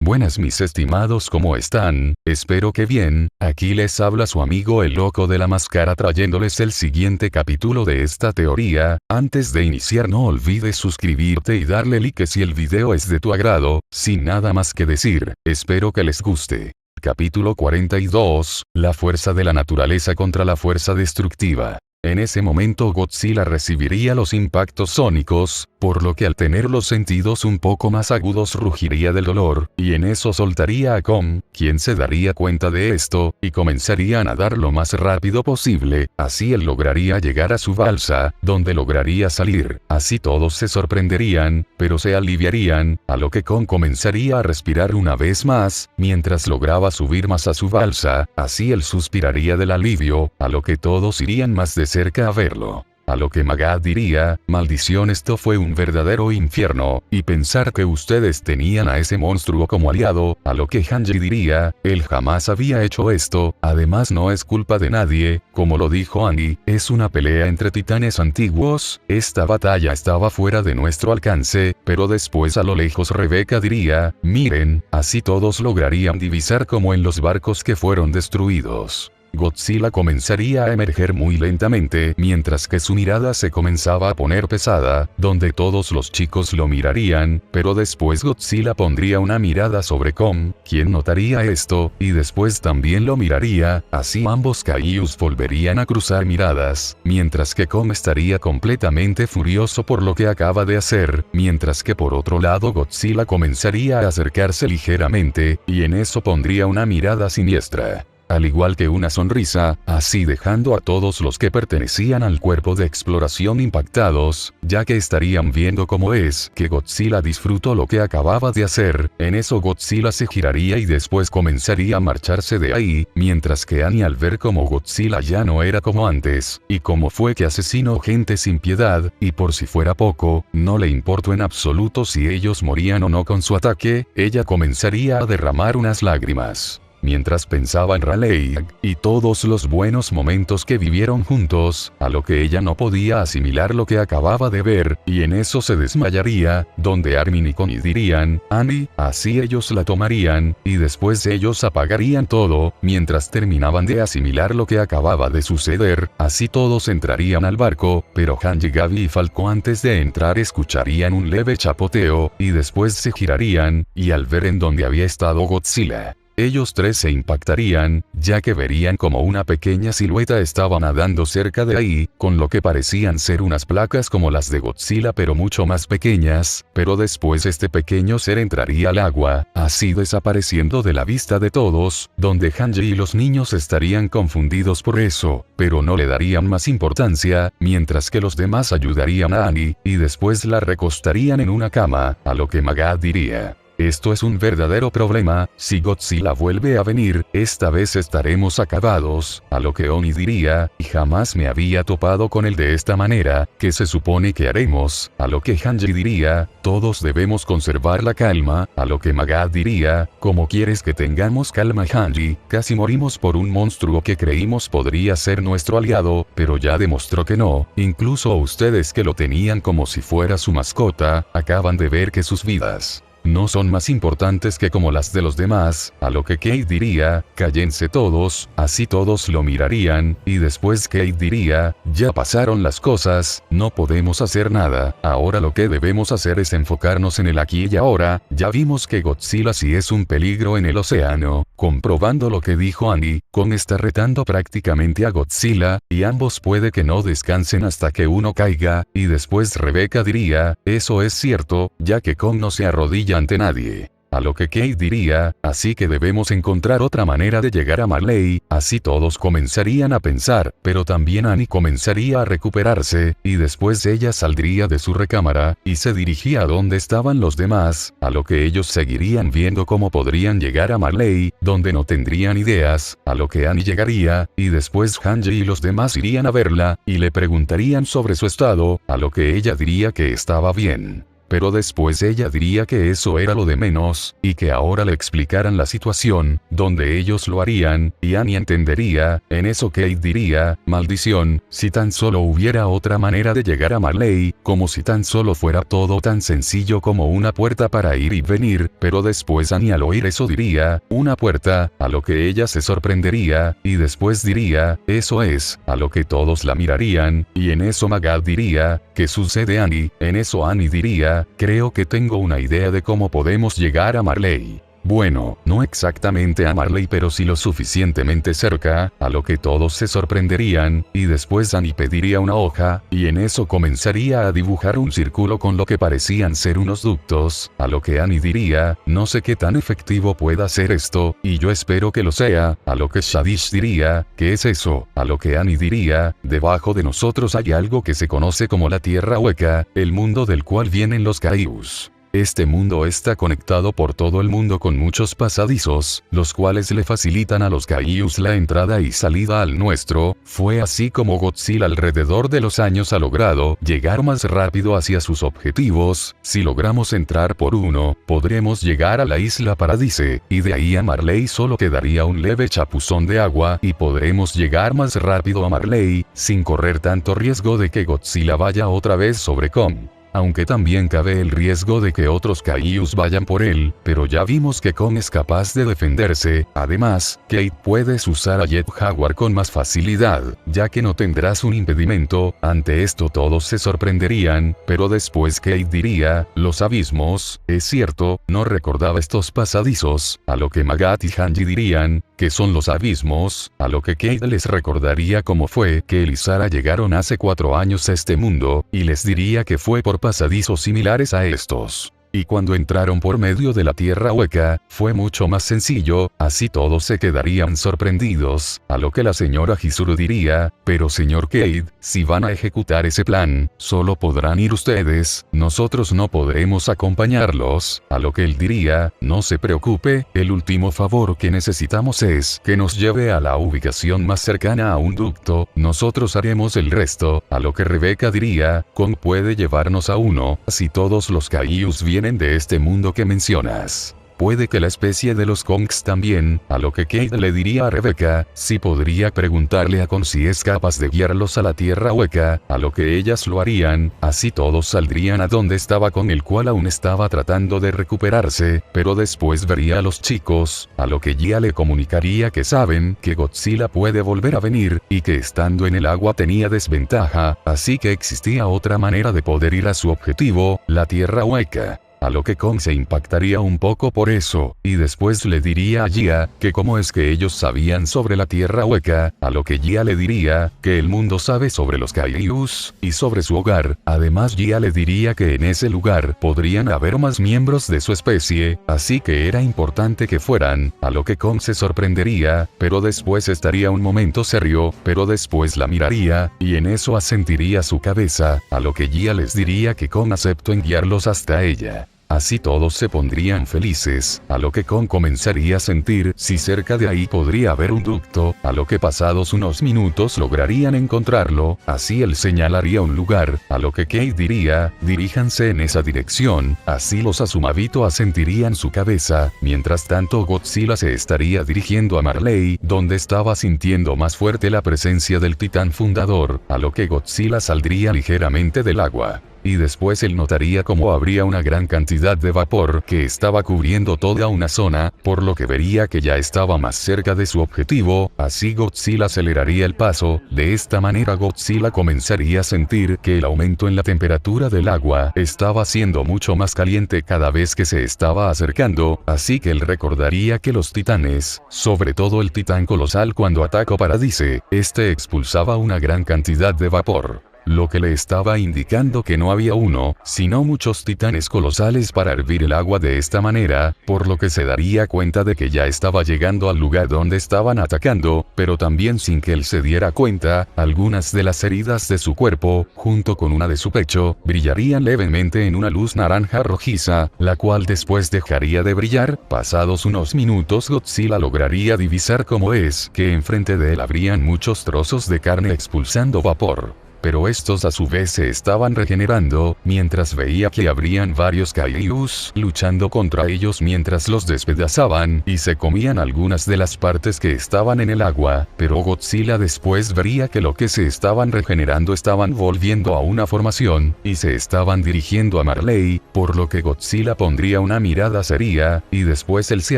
Buenas mis estimados, ¿cómo están? Espero que bien. Aquí les habla su amigo el loco de la máscara trayéndoles el siguiente capítulo de esta teoría. Antes de iniciar no olvides suscribirte y darle like si el video es de tu agrado. Sin nada más que decir, espero que les guste. Capítulo 42, la fuerza de la naturaleza contra la fuerza destructiva. En ese momento Godzilla recibiría los impactos sónicos, por lo que al tener los sentidos un poco más agudos rugiría del dolor, y en eso soltaría a Kong, quien se daría cuenta de esto, y comenzaría a nadar lo más rápido posible, así él lograría llegar a su balsa, donde lograría salir, así todos se sorprenderían, pero se aliviarían, a lo que Kong comenzaría a respirar una vez más, mientras lograba subir más a su balsa, así él suspiraría del alivio, a lo que todos irían más de cerca a verlo. A lo que Magad diría, maldición, esto fue un verdadero infierno, y pensar que ustedes tenían a ese monstruo como aliado, a lo que Hanji diría, él jamás había hecho esto, además no es culpa de nadie, como lo dijo Annie, es una pelea entre titanes antiguos, esta batalla estaba fuera de nuestro alcance, pero después a lo lejos Rebeca diría, miren, así todos lograrían divisar como en los barcos que fueron destruidos. Godzilla comenzaría a emerger muy lentamente, mientras que su mirada se comenzaba a poner pesada, donde todos los chicos lo mirarían, pero después Godzilla pondría una mirada sobre Kong, quien notaría esto, y después también lo miraría, así ambos kaijus volverían a cruzar miradas, mientras que Kong estaría completamente furioso por lo que acaba de hacer, mientras que por otro lado Godzilla comenzaría a acercarse ligeramente, y en eso pondría una mirada siniestra. Al igual que una sonrisa, así dejando a todos los que pertenecían al cuerpo de exploración impactados, ya que estarían viendo cómo es que Godzilla disfrutó lo que acababa de hacer. En eso Godzilla se giraría y después comenzaría a marcharse de ahí, mientras que Annie, al ver cómo Godzilla ya no era como antes, y cómo fue que asesinó gente sin piedad, y por si fuera poco, no le importó en absoluto si ellos morían o no con su ataque, ella comenzaría a derramar unas lágrimas. Mientras pensaba en Raleigh, y todos los buenos momentos que vivieron juntos, a lo que ella no podía asimilar lo que acababa de ver, y en eso se desmayaría, donde Armin y Connie dirían, Annie, así ellos la tomarían, y después ellos apagarían todo, mientras terminaban de asimilar lo que acababa de suceder, así todos entrarían al barco, pero Hanji, Gaby y Falco antes de entrar escucharían un leve chapoteo, y después se girarían, y al ver en donde había estado Godzilla, ellos tres se impactarían, ya que verían como una pequeña silueta estaba nadando cerca de ahí, con lo que parecían ser unas placas como las de Godzilla pero mucho más pequeñas, pero después este pequeño ser entraría al agua, así desapareciendo de la vista de todos, donde Hanji y los niños estarían confundidos por eso, pero no le darían más importancia, mientras que los demás ayudarían a Annie, y después la recostarían en una cama, a lo que Magad diría, esto es un verdadero problema, si Godzilla vuelve a venir, esta vez estaremos acabados, a lo que Oni diría, y jamás me había topado con él de esta manera, ¿qué se supone que haremos? A lo que Hanji diría, todos debemos conservar la calma, a lo que Magad diría, ¿cómo quieres que tengamos calma Hanji? Casi morimos por un monstruo que creímos podría ser nuestro aliado, pero ya demostró que no, incluso ustedes que lo tenían como si fuera su mascota, acaban de ver que sus vidas no son más importantes que como las de los demás, a lo que Kate diría, cállense todos, así todos lo mirarían, y después Kate diría, ya pasaron las cosas, no podemos hacer nada, ahora lo que debemos hacer es enfocarnos en el aquí y ahora, ya vimos que Godzilla sí es un peligro en el océano, comprobando lo que dijo Annie, Kong está retando prácticamente a Godzilla, y ambos puede que no descansen hasta que uno caiga, y después Rebeca diría, eso es cierto, ya que Kong no se arrodilla ante nadie. A lo que Kate diría, así que debemos encontrar otra manera de llegar a Marley, así todos comenzarían a pensar, pero también Annie comenzaría a recuperarse, y después ella saldría de su recámara, y se dirigía a donde estaban los demás, a lo que ellos seguirían viendo cómo podrían llegar a Marley, donde no tendrían ideas, a lo que Annie llegaría, y después Hanji y los demás irían a verla, y le preguntarían sobre su estado, a lo que ella diría que estaba bien. pero después ella diría que eso era lo de menos, y que ahora le explicaran la situación, donde ellos lo harían, y Annie entendería. En eso Kate diría, maldición, si tan solo hubiera otra manera de llegar a Marley, como si tan solo fuera todo tan sencillo como una puerta para ir y venir, pero después Annie al oír eso diría, una puerta, a lo que ella se sorprendería, y después diría, eso es, a lo que todos la mirarían, y en eso Magath diría, ¿qué sucede Annie? En eso Annie diría, creo que tengo una idea de cómo podemos llegar a Marley. Bueno, no exactamente a Marley pero sí lo suficientemente cerca, a lo que todos se sorprenderían, y después Annie pediría una hoja, y en eso comenzaría a dibujar un círculo con lo que parecían ser unos ductos, a lo que Annie diría, no sé qué tan efectivo pueda ser esto, y yo espero que lo sea, a lo que Shadish diría, ¿qué es eso? A lo que Annie diría, debajo de nosotros hay algo que se conoce como la Tierra Hueca, el mundo del cual vienen los Caius. Este mundo está conectado por todo el mundo con muchos pasadizos, los cuales le facilitan a los Caius la entrada y salida al nuestro. Fue así como Godzilla alrededor de los años ha logrado llegar más rápido hacia sus objetivos. Si logramos entrar por uno, podremos llegar a la isla Paradise, y de ahí a Marley solo quedaría un leve chapuzón de agua y podremos llegar más rápido a Marley, sin correr tanto riesgo de que Godzilla vaya otra vez sobre Kong. Aunque también cabe el riesgo de que otros Caius vayan por él, pero ya vimos que Kong es capaz de defenderse. Además, Kate puedes usar a Jet Jaguar con más facilidad, ya que no tendrás un impedimento. Ante esto todos se sorprenderían, pero después Kate diría, los abismos, es cierto, no recordaba estos pasadizos, a lo que Magath y Hanji dirían, ¿qué son los abismos? A lo que Kate les recordaría cómo fue que él y Sarah llegaron hace 4 años a este mundo, y les diría que fue por pasadizos similares a estos. Y cuando entraron por medio de la Tierra Hueca, fue mucho más sencillo, así todos se quedarían sorprendidos, a lo que la señora Chizuru diría, pero señor Cade, si van a ejecutar ese plan, solo podrán ir ustedes, nosotros no podremos acompañarlos, a lo que él diría, no se preocupe, el último favor que necesitamos es que nos lleve a la ubicación más cercana a un ducto, nosotros haremos el resto, a lo que Rebecca diría, Kong puede llevarnos a uno, si todos los Caius vienen de este mundo que mencionas. Puede que la especie de los Kongs también, a lo que Kate le diría a Rebecca, si podría preguntarle a Kong si es capaz de guiarlos a la Tierra Hueca, a lo que ellas lo harían, así todos saldrían a donde estaba Kong, el cual aún estaba tratando de recuperarse, pero después vería a los chicos, a lo que Gia le comunicaría que saben que Godzilla puede volver a venir, y que estando en el agua tenía desventaja, así que existía otra manera de poder ir a su objetivo, la Tierra Hueca. A lo que Kong se impactaría un poco por eso, y después le diría a Gia, que cómo es que ellos sabían sobre la Tierra Hueca, a lo que Gia le diría, que el mundo sabe sobre los Caius, y sobre su hogar. Además Gia le diría que en ese lugar podrían haber más miembros de su especie, así que era importante que fueran, a lo que Kong se sorprendería, pero después estaría un momento serio, pero después la miraría, y en eso asentiría su cabeza, a lo que Gia les diría que Kong aceptó en guiarlos hasta ella. Así todos se pondrían felices, a lo que Kong comenzaría a sentir si cerca de ahí podría haber un ducto, a lo que pasados unos minutos lograrían encontrarlo, así él señalaría un lugar, a lo que Kate diría, diríjanse en esa dirección, así los Azumabito asentirían su cabeza, mientras tanto Godzilla se estaría dirigiendo a Marley, donde estaba sintiendo más fuerte la presencia del titán fundador, a lo que Godzilla saldría ligeramente del agua. Y después él notaría como habría una gran cantidad de vapor que estaba cubriendo toda una zona, por lo que vería que ya estaba más cerca de su objetivo, así Godzilla aceleraría el paso, de esta manera Godzilla comenzaría a sentir que el aumento en la temperatura del agua estaba siendo mucho más caliente cada vez que se estaba acercando, así que él recordaría que los titanes, sobre todo el titán colosal cuando atacó Paradise, este expulsaba una gran cantidad de vapor. Lo que le estaba indicando que no había uno, sino muchos titanes colosales para hervir el agua de esta manera, por lo que se daría cuenta de que ya estaba llegando al lugar donde estaban atacando, pero también sin que él se diera cuenta, algunas de las heridas de su cuerpo, junto con una de su pecho, brillarían levemente en una luz naranja rojiza, la cual después dejaría de brillar. Pasados unos minutos Godzilla lograría divisar cómo es que enfrente de él habrían muchos trozos de carne expulsando vapor. pero estos a su vez se estaban regenerando, mientras veía que habrían varios Kaijus luchando contra ellos mientras los despedazaban y se comían algunas de las partes que estaban en el agua, pero Godzilla después vería que lo que se estaban regenerando estaban volviendo a una formación, y se estaban dirigiendo a Marley, por lo que Godzilla pondría una mirada seria, y después él se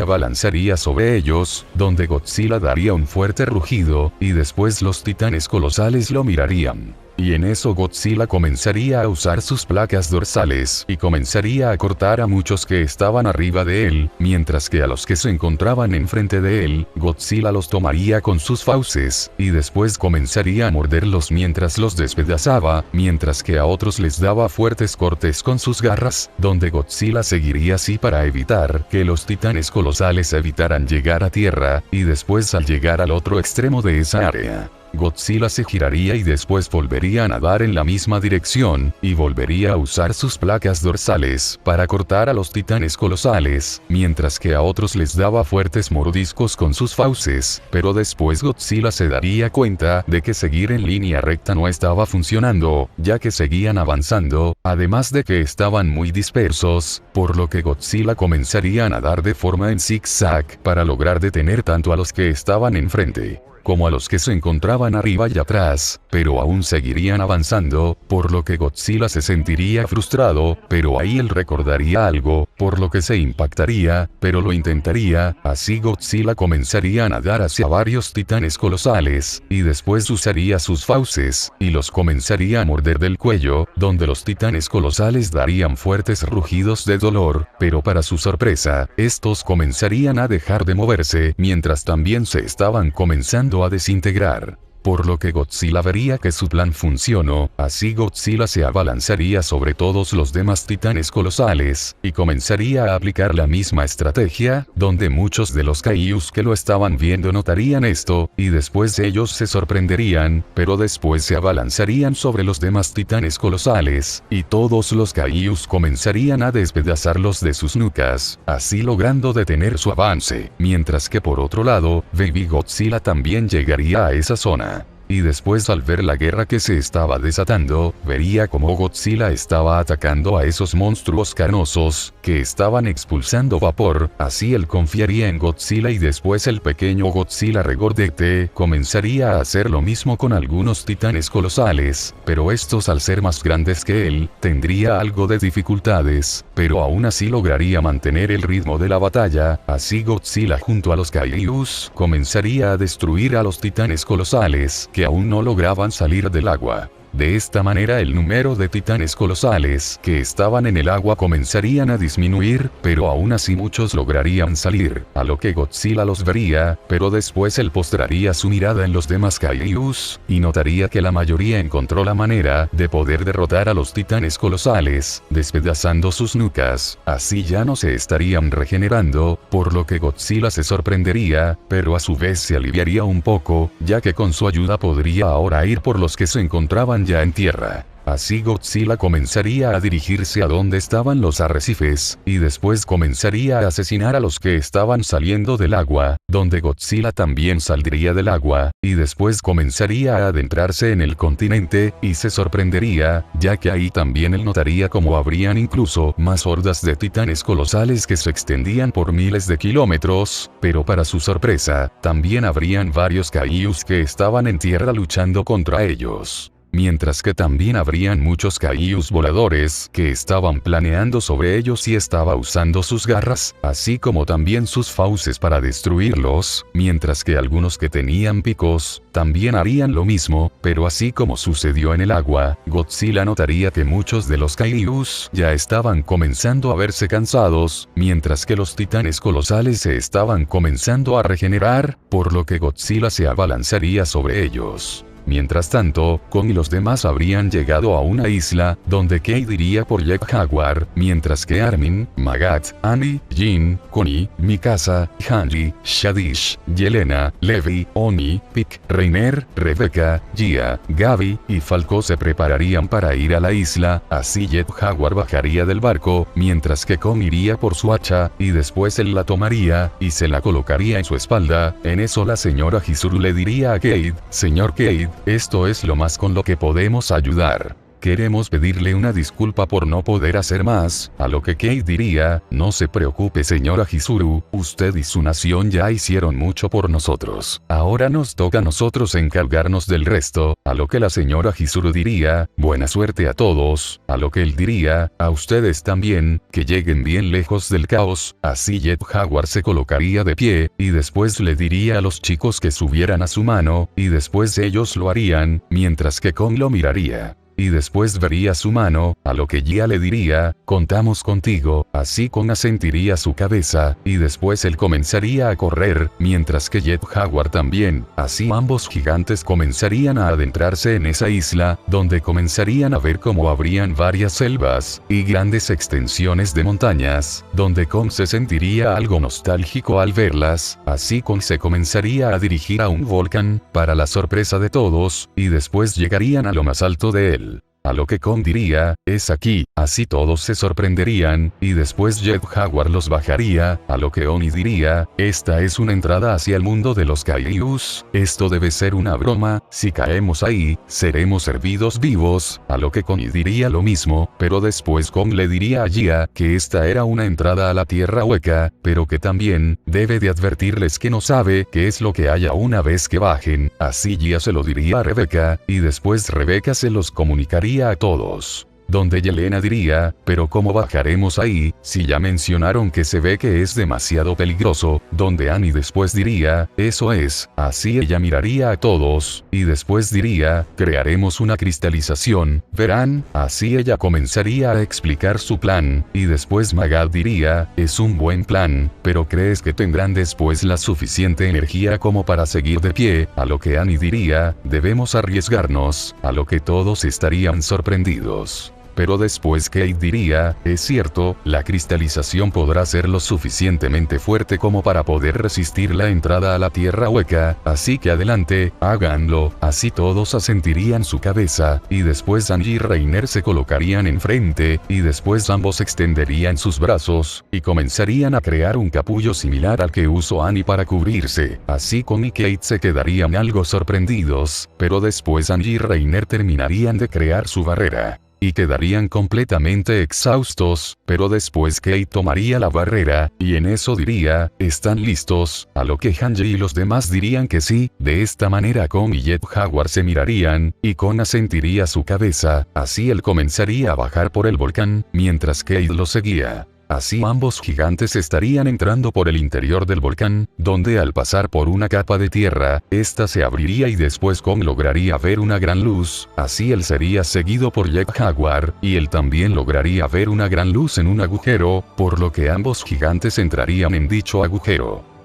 abalanzaría sobre ellos, donde Godzilla daría un fuerte rugido, y después los titanes colosales lo mirarían. Y en eso Godzilla comenzaría a usar sus placas dorsales y comenzaría a cortar a muchos que estaban arriba de él, mientras que a los que se encontraban enfrente de él, Godzilla los tomaría con sus fauces, y después comenzaría a morderlos mientras los despedazaba, mientras que a otros les daba fuertes cortes con sus garras, donde Godzilla seguiría así para evitar que los titanes colosales evitaran llegar a tierra, y después al llegar al otro extremo de esa área, Godzilla se giraría y después volvería a nadar en la misma dirección, y volvería a usar sus placas dorsales para cortar a los titanes colosales, mientras que a otros les daba fuertes mordiscos con sus fauces, pero después Godzilla se daría cuenta de que seguir en línea recta no estaba funcionando, ya que seguían avanzando, además de que estaban muy dispersos, por lo que Godzilla comenzaría a nadar de forma en zigzag para lograr detener tanto a los que estaban enfrente como a los que se encontraban arriba y atrás, pero aún seguirían avanzando, por lo que Godzilla se sentiría frustrado, pero ahí él recordaría algo, por lo que se impactaría, pero lo intentaría, así Godzilla comenzaría a nadar hacia varios titanes colosales, y después usaría sus fauces, y los comenzaría a morder del cuello, donde los titanes colosales darían fuertes rugidos de dolor, pero para su sorpresa, estos comenzarían a dejar de moverse, mientras también se estaban comenzando a desintegrar. Por lo que Godzilla vería que su plan funcionó, así Godzilla se abalanzaría sobre todos los demás titanes colosales, y comenzaría a aplicar la misma estrategia, donde muchos de los Kaijus que lo estaban viendo notarían esto, y después ellos se sorprenderían, pero después se abalanzarían sobre los demás titanes colosales, y todos los Kaijus comenzarían a despedazarlos de sus nucas, así logrando detener su avance, mientras que por otro lado, Baby Godzilla también llegaría a esa zona. Y después al ver la guerra que se estaba desatando, vería cómo Godzilla estaba atacando a esos monstruos carnosos, que estaban expulsando vapor, así él confiaría en Godzilla y después el pequeño Godzilla regordete comenzaría a hacer lo mismo con algunos titanes colosales, pero estos al ser más grandes que él, tendría algo de dificultades, pero aún así lograría mantener el ritmo de la batalla, así Godzilla junto a los Kaijus comenzaría a destruir a los titanes colosales, que aún no lograban salir del agua. De esta manera el número de titanes colosales que estaban en el agua comenzarían a disminuir, pero aún así muchos lograrían salir, a lo que Godzilla los vería, pero después él postraría su mirada en los demás Kaijus, y notaría que la mayoría encontró la manera de poder derrotar a los titanes colosales, despedazando sus nucas, así ya no se estarían regenerando, por lo que Godzilla se sorprendería, pero a su vez se aliviaría un poco, ya que con su ayuda podría ahora ir por los que se encontraban ya en tierra. Así Godzilla comenzaría a dirigirse a donde estaban los arrecifes, y después comenzaría a asesinar a los que estaban saliendo del agua, donde Godzilla también saldría del agua, y después comenzaría a adentrarse en el continente, y se sorprendería, ya que ahí también él notaría como habrían incluso más hordas de titanes colosales que se extendían por miles de kilómetros, pero para su sorpresa, también habrían varios Kaijus que estaban en tierra luchando contra ellos. Mientras que también habrían muchos Kaijus voladores que estaban planeando sobre ellos y estaba usando sus garras, así como también sus fauces para destruirlos, mientras que algunos que tenían picos, también harían lo mismo, pero así como sucedió en el agua, Godzilla notaría que muchos de los Kaijus ya estaban comenzando a verse cansados, mientras que los titanes colosales se estaban comenzando a regenerar, por lo que Godzilla se abalanzaría sobre ellos. Mientras tanto, Kong y los demás habrían llegado a una isla, donde Kate iría por Jet Jaguar, mientras que Armin, Magat, Annie, Jin, Connie, Mikasa, Hanji, Shadish, Yelena, Levi, Oni, Pick, Reiner, Rebecca, Gia, Gaby y Falco se prepararían para ir a la isla, así Jet Jaguar bajaría del barco, mientras que Kong iría por su hacha, y después él la tomaría, y se la colocaría en su espalda. En eso la señora Chizuru le diría a Kate: "Señor Kate, Esto es lo más con lo que podemos ayudar. Queremos pedirle una disculpa por no poder hacer más, a lo que Kate diría, no se preocupe señora Chizuru, usted y su nación ya hicieron mucho por nosotros. Ahora nos toca a nosotros encargarnos del resto, a lo que la señora Chizuru diría, buena suerte a todos, a lo que él diría, a ustedes también, que lleguen bien lejos del caos, así Jet Jaguar se colocaría de pie, y después le diría a los chicos que subieran a su mano, y después ellos lo harían, mientras que Kong lo miraría. Y después vería su mano, a lo que Jia le diría, contamos contigo, así Kong asentiría su cabeza, y después él comenzaría a correr, mientras que Jet Jaguar también, así ambos gigantes comenzarían a adentrarse en esa isla, donde comenzarían a ver cómo habrían varias selvas, y grandes extensiones de montañas, donde Kong se sentiría algo nostálgico al verlas, así Kong se comenzaría a dirigir a un volcán, para la sorpresa de todos, y después llegarían a lo más alto de él. A lo que Kong diría, es aquí, así todos se sorprenderían, y después Jet Jaguar los bajaría, a lo que Oni diría, esta es una entrada hacia el mundo de los Kaijus, esto debe ser una broma, si caemos ahí, seremos servidos vivos, a lo que Kong diría lo mismo, pero después Kong le diría a Jia que esta era una entrada a la tierra hueca, pero que también, debe de advertirles que no sabe qué es lo que haya una vez que bajen, así Jia se lo diría a Rebecca, y después Rebecca se los comunicaría a todos. Donde Yelena diría, pero ¿cómo bajaremos ahí, si ya mencionaron que se ve que es demasiado peligroso? Donde Annie después diría, eso es, así ella miraría a todos, y después diría, crearemos una cristalización, verán, así ella comenzaría a explicar su plan, y después Magad diría, es un buen plan, pero ¿crees que tendrán después la suficiente energía como para seguir de pie? A lo que Annie diría, debemos arriesgarnos, a lo que todos estarían sorprendidos. Pero después Kate diría, es cierto, la cristalización podrá ser lo suficientemente fuerte como para poder resistir la entrada a la tierra hueca, así que adelante, háganlo, así todos asentirían su cabeza, y después Angie y Reiner se colocarían enfrente, y después ambos extenderían sus brazos, y comenzarían a crear un capullo similar al que usó Annie para cubrirse, así Kong y Kate se quedarían algo sorprendidos, pero después Angie y Reiner terminarían de crear su barrera. Y quedarían completamente exhaustos, pero después Kate tomaría la barrera, y en eso diría, ¿están listos? A lo que Hanji y los demás dirían que sí, de esta manera Kong y Jet Jaguar se mirarían, y Kong asentiría su cabeza, así él comenzaría a bajar por el volcán, mientras Kate lo seguía. Así ambos gigantes estarían entrando por el interior del volcán, donde al pasar por una capa de tierra, esta se abriría y después Kong lograría ver una gran luz, así él sería seguido por Jet Jaguar, y él también lograría ver una gran luz en un agujero, por lo que ambos gigantes entrarían en dicho agujero.